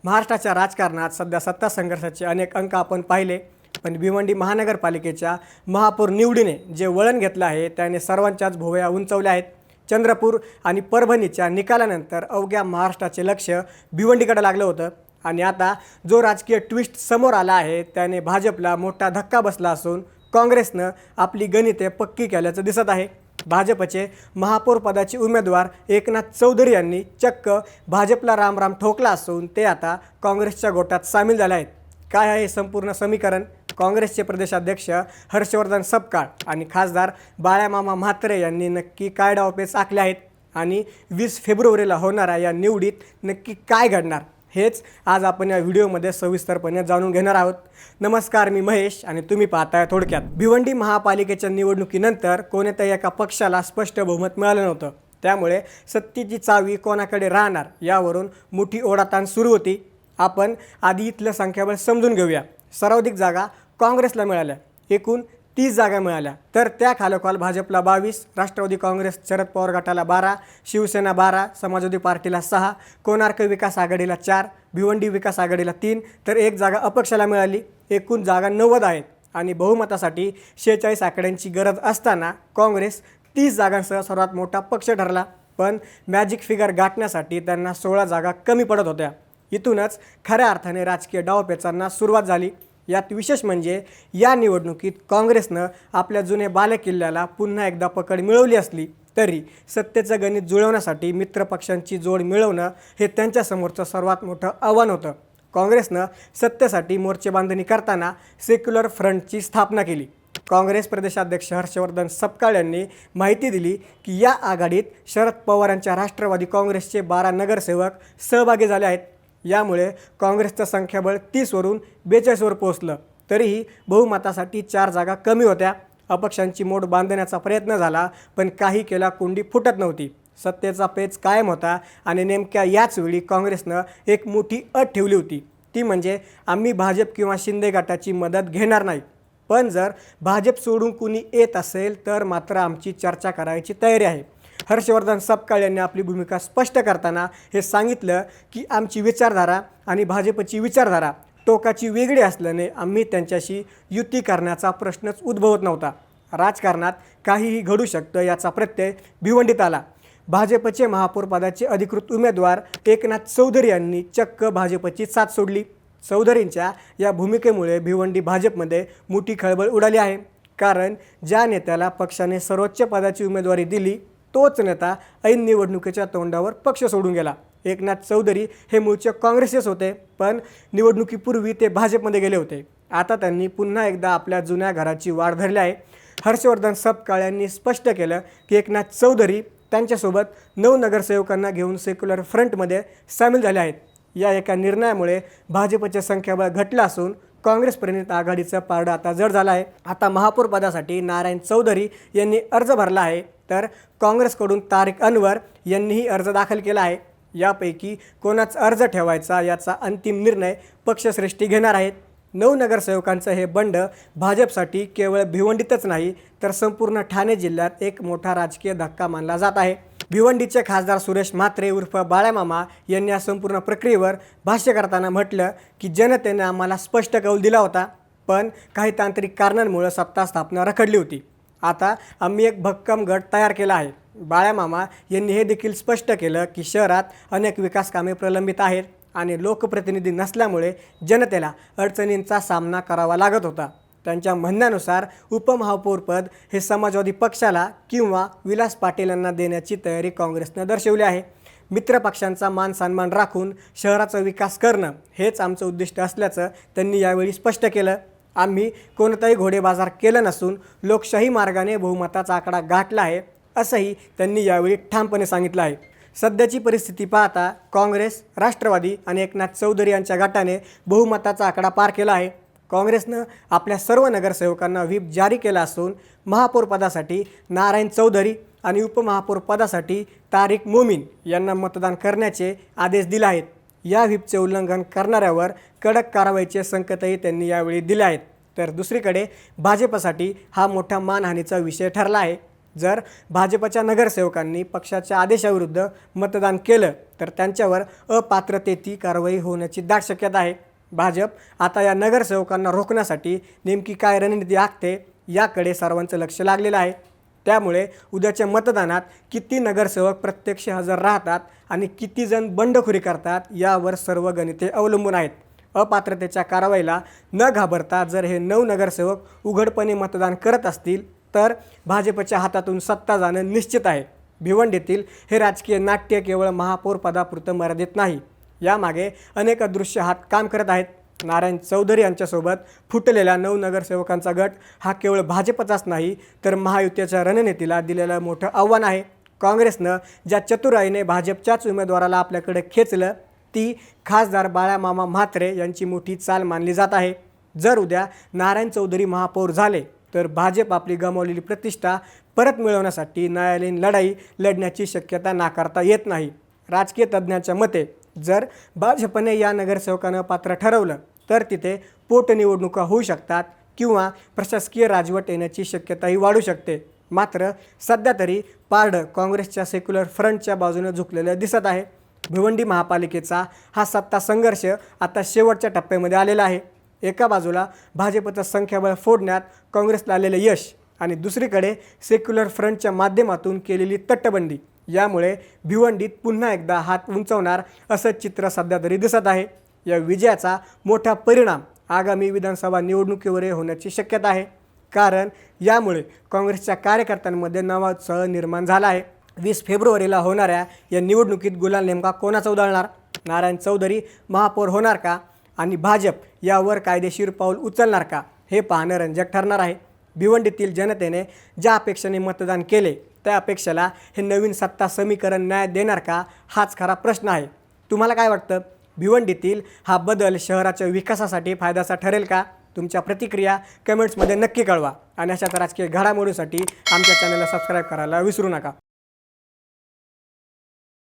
महाराष्ट्राच्या राजकारणात सध्या सत्ता संघर्षाचे अनेक अंक आपण पाहिले, पण भिवंडी महानगरपालिकेच्या महापौर निवडीने जे वळण घेतलं आहे त्याने सर्वांच्याच भुवया उंचावल्या आहेत। चंद्रपूर आणि परभणीच्या निकालानंतर अवघ्या महाराष्ट्राचे लक्ष भिवंडीकडे लागलं होतं आणि आता जो राजकीय ट्विस्ट समोर आला आहे त्याने भाजपला मोठा धक्का बसला असून काँग्रेसनं आपली गणिते पक्की केल्याचं दिसत आहे। भाजपचे महापौर पदाचे उमेदवार एकनाथ चौधरी यांनी चक्क भाजपला रामराम ठोकला असून ते आता काँग्रेसच्या गोटात सामील झाले आहेत। काय आहे संपूर्ण समीकरण? काँग्रेसचे प्रदेशाध्यक्ष हर्षवर्धन सपकाळ आणि खासदार बाळामामा म्हात्रे यांनी नक्की काय डावपेच आखले आहेत आणि 20 फेब्रुवारीला होणाऱ्या या निवडीत नक्की काय घडणार हेच आज आपण या व्हिडिओमध्ये सविस्तरपणे जाणून घेणार आहोत। नमस्कार, मी महेश आणि तुम्ही पाहताय थोडक्यात। भिवंडी महापालिकेच्या निवडणुकीनंतर कोणत्याही एका पक्षाला स्पष्ट बहुमत मिळालं नव्हतं, त्यामुळे सत्तेची चावी कोणाकडे राहणार यावरून मोठी ओढाताण सुरू होती। आपण आधी इथलं संख्याबळ समजून घेऊया। सर्वाधिक जागा काँग्रेसला मिळाल्या, एकूण 30 जागा मिळाल्या, तर त्या खालोखाल भाजपला 22, राष्ट्रवादी काँग्रेस शरद पवार गटाला 12, शिवसेना 12, समाजवादी पार्टीला 6, कोणार्क विकास आघाडीला 4, भिवंडी विकास आघाडीला 3, तर एक जागा अपक्षाला मिळाली। एकूण जागा 90 आहेत आणि बहुमतासाठी 46 आकड्यांची गरज असताना काँग्रेस 30 जागांसह सर्वात मोठा पक्ष ठरला, पण मॅजिक फिगर गाठण्यासाठी त्यांना 16 जागा कमी पडत होत्या। इथूनच खऱ्या अर्थाने राजकीय डावपेचांना सुरुवात झाली। यात विशेष म्हणजे या निवडणुकीत काँग्रेसनं आपल्या जुन्या बालेकिल्ल्याला पुन्हा एकदा पकड मिळवली असली तरी सत्तेचं गणित जुळवण्यासाठी मित्रपक्षांची जोड मिळवणं हे त्यांच्यासमोरचं सर्वात मोठं आव्हान होतं। काँग्रेसनं सत्तेसाठी मोर्चे बांधणी करताना सेक्युलर फ्रंटची स्थापना केली। काँग्रेस प्रदेशाध्यक्ष हर्षवर्धन सपकाळ यांनी माहिती दिली की या आघाडीत शरद पवार यांच्या राष्ट्रवादी काँग्रेसचे 12 नगरसेवक सहभागी झाले आहेत। यामुळे काँग्रेसचं संख्याबळ 30 वरून 42 वर पोहोचलं। तरीही बहुमतासाठी 4 जागा कमी होत्या। अपक्षांची मोड बांधण्याचा प्रयत्न झाला, पण काही केला कोंडी फुटत नव्हती। सत्तेचा पेच कायम होता आणि नेमक्या याच वेळी काँग्रेसनं एक मोठी अट ठेवली होती, ती म्हणजे आम्ही भाजप किंवा शिंदे गटाची मदत घेणार नाही, पण जर भाजप सोडून कुणी येत असेल तर मात्र आमची चर्चा करायची तयारी आहे। हर्षवर्धन सपकाळ यांनी आपली भूमिका स्पष्ट करताना हे सांगितलं की आमची विचारधारा आणि भाजपची विचारधारा टोकाची वेगळी असल्याने आम्ही त्यांच्याशी युती करण्याचा प्रश्नच उद्भवत नव्हता। राजकारणात काहीही घडू शकतं याचा प्रत्यय भिवंडीत आला। भाजपचे महापौर पदाचे अधिकृत उमेदवार एकनाथ चौधरी यांनी चक्क भाजपची साथ सोडली। चौधरींच्या या भूमिकेमुळे भिवंडी भाजपमध्ये मोठी खळबळ उडाली आहे, कारण ज्या नेत्याला पक्षाने सर्वोच्च पदाची उमेदवारी दिली तोच नेता ऐन निवडणुकीच्या तोंडावर पक्ष सोडून गेला। एकनाथ चौधरी हे मूळचे काँग्रेसचेच होते, पण निवडणुकीपूर्वी ते भाजपमध्ये गेले होते। आता त्यांनी पुन्हा एकदा आपल्या जुन्या घराची वाढ धरली आहे। हर्षवर्धन सपकाळ यांनी स्पष्ट केलं की एकनाथ चौधरी त्यांच्यासोबत 9 नगरसेवकांना घेऊन सेक्युलर फ्रंटमध्ये सामील झाले आहेत। या एका निर्णयामुळे भाजपचे संख्याबळ घटलं असून काँग्रेस प्रणित आघाडीचं पारडं आता जड झालं आहे। आता महापौर पदासाठी नारायण चौधरी यांनी अर्ज भरला आहे, तर काँग्रेसकडून तारिक अनवर यांनीही अर्ज दाखल केला आहे। यापैकी कोणाचा अर्ज ठेवायचा याचा अंतिम निर्णय पक्षश्रेष्ठी घेणार आहेत। 9 नगरसेवकांचं हे बंड भाजपसाठी केवळ भिवंडीतच नाही तर संपूर्ण ठाणे जिल्ह्यात एक मोठा राजकीय धक्का मानला जात आहे। भिवंडीचे खासदार सुरेश म्हात्रे उर्फ बाळामामा यांनी या संपूर्ण प्रक्रियेवर भाष्य करताना म्हटलं की जनतेने आम्हाला स्पष्ट कौल दिला होता, पण काही तांत्रिक कारणांमुळे सत्ता स्थापना रखडली होती। आता आम्ही एक भक्कम गट तयार केला आहे। बाळामामा यांनी हे देखील स्पष्ट केलं की शहरात अनेक विकास कामे प्रलंबित आहेत आणि लोकप्रतिनिधी नसल्यामुळे जनतेला अडचणींचा सामना करावा लागत होता। त्यांच्या म्हणण्यानुसार उपमहापौरपद हे समाजवादी पक्षाला किंवा विलास पाटील यांना देण्याची तयारी काँग्रेसनं दर्शवली आहे। मित्रपक्षांचा मान सन्मान राखून शहराचा विकास करणं हेच आमचं उद्दिष्ट असल्याचं त्यांनी यावेळी स्पष्ट केलं। आम्ही कोणताही घोडेबाजार केला नसून लोकशाही मार्गाने बहुमताचा आकडा गाठला आहे, असंही त्यांनी यावेळी ठामपणे सांगितलं आहे। सध्याची परिस्थिती पाहता काँग्रेस, राष्ट्रवादी आणि एकनाथ चौधरी यांच्या गटाने बहुमताचा आकडा पार केला आहे। काँग्रेसनं आपल्या सर्व नगरसेवकांना व्हीप जारी केला असून महापौर पदासाठी नारायण चौधरी आणि उपमहापौर पदासाठी तारिक मोमीन यांना मतदान करण्याचे आदेश दिले आहेत। या व्हीपचे उल्लंघन करणाऱ्यावर कडक कारवाईचे संकेतही त्यांनी यावेळी दिले आहेत। तर दुसरीकडे भाजपसाठी हा मोठा मानहानीचा विषय ठरला आहे। जर भाजपच्या नगरसेवकांनी पक्षाच्या आदेशाविरुद्ध मतदान केलं तर त्यांच्यावर अपात्रतेची कारवाई होण्याची दाट शक्यता आहे। भाजप आता या नगरसेवकांना रोखण्यासाठी नेमकी काय रणनीती आखते याकडे सर्वांचं लक्ष लागलेलं आहे। त्यामुळे उद्याच्या मतदानात किती नगरसेवक प्रत्यक्ष हजर राहतात आणि किती जण बंडखोरी करतात यावर सर्व गणिते अवलंबून आहेत। अपात्रतेच्या कारवाईला न घाबरता जर हे 9 नगरसेवक उघडपणे मतदान करत असतील तर भाजपच्या हातातून सत्ता जाणं निश्चित आहे। भिवंडीतील हे राजकीय नाट्य केवळ महापौर पदापुरतं मर्यादित नाही, यामागे अनेक अदृश्य हात काम करत आहेत। नारायण चौधरी यांच्यासोबत फुटलेल्या 9 नगरसेवकांचा गट हा केवळ भाजपचाच नाही तर महायुतीच्या रणनीतीला दिलेलं मोठं आव्हान आहे। काँग्रेसनं ज्या चतुराईने भाजपच्याच उमेदवाराला आपल्याकडे खेचलं ती खासदार बाळामामा म्हात्रे यांची मोठी चाल मानली जात आहे। जर उद्या नारायण चौधरी महापौर झाले तर भाजप आपली गमावलेली प्रतिष्ठा परत मिळवण्यासाठी न्यायालयीन लढाई लढण्याची शक्यता नाकारता येत नाही। राजकीय तज्ज्ञांच्या मते जर भाजपने या नगरसेवकांना पात्र ठरवलं तर तिथे पोटनिवडणुका होऊ शकतात किंवा प्रशासकीय राजवट येण्याची शक्यताही वाढू शकते। मात्र सध्या तरी पारडं काँग्रेसच्या सेक्युलर फ्रंटच्या बाजूने झुकलेलं दिसत आहे। भिवंडी महापालिकेचा हा सत्ता संघर्ष आता शेवटच्या टप्प्यामध्ये आलेला आहे। एका बाजूला भाजपचं संख्याबळ फोडण्यात काँग्रेसला आलेलं यश आणि दुसरीकडे सेक्युलर फ्रंटच्या माध्यमातून केलेली तटबंदी यामुळे भिवंडीत पुन्हा एकदा हात उंचावणार असं चित्र सध्या तरी दिसत आहे। या विजयाचा मोठा परिणाम आगामी विधानसभा निवडणुकीवर होण्याची शक्यता आहे, कारण यामुळे काँग्रेसच्या कार्यकर्त्यांमध्ये नवा उत्साह निर्माण झाला आहे। 20 फेब्रुवारीला होणाऱ्या या निवडणुकीत गुलाल नेमका कोणाचा उधळणार? नारायण चौधरी महापौर होणार का आणि भाजप यावर कायदेशीर पाऊल उचलणार का हे पाहणं रंजक ठरणार आहे। भिवंडीतील जनतेने ज्या अपेक्षेने मतदान केले त्या अपेक्षेला हे नवीन सत्ता समीकरण न्याय देणार का हाच खरा प्रश्न आहे। तुम्हाला काय वाटतं? भिवंडीतील हा बदल शहराच्या विकासासाठी फायद्याचा ठरेल का? तुमच्या प्रतिक्रिया कमेंट्समध्ये नक्की कळवा आणि अशाच राजकीय घडामोडींसाठी आमच्या चॅनलला सबस्क्राईब करायला विसरू नका।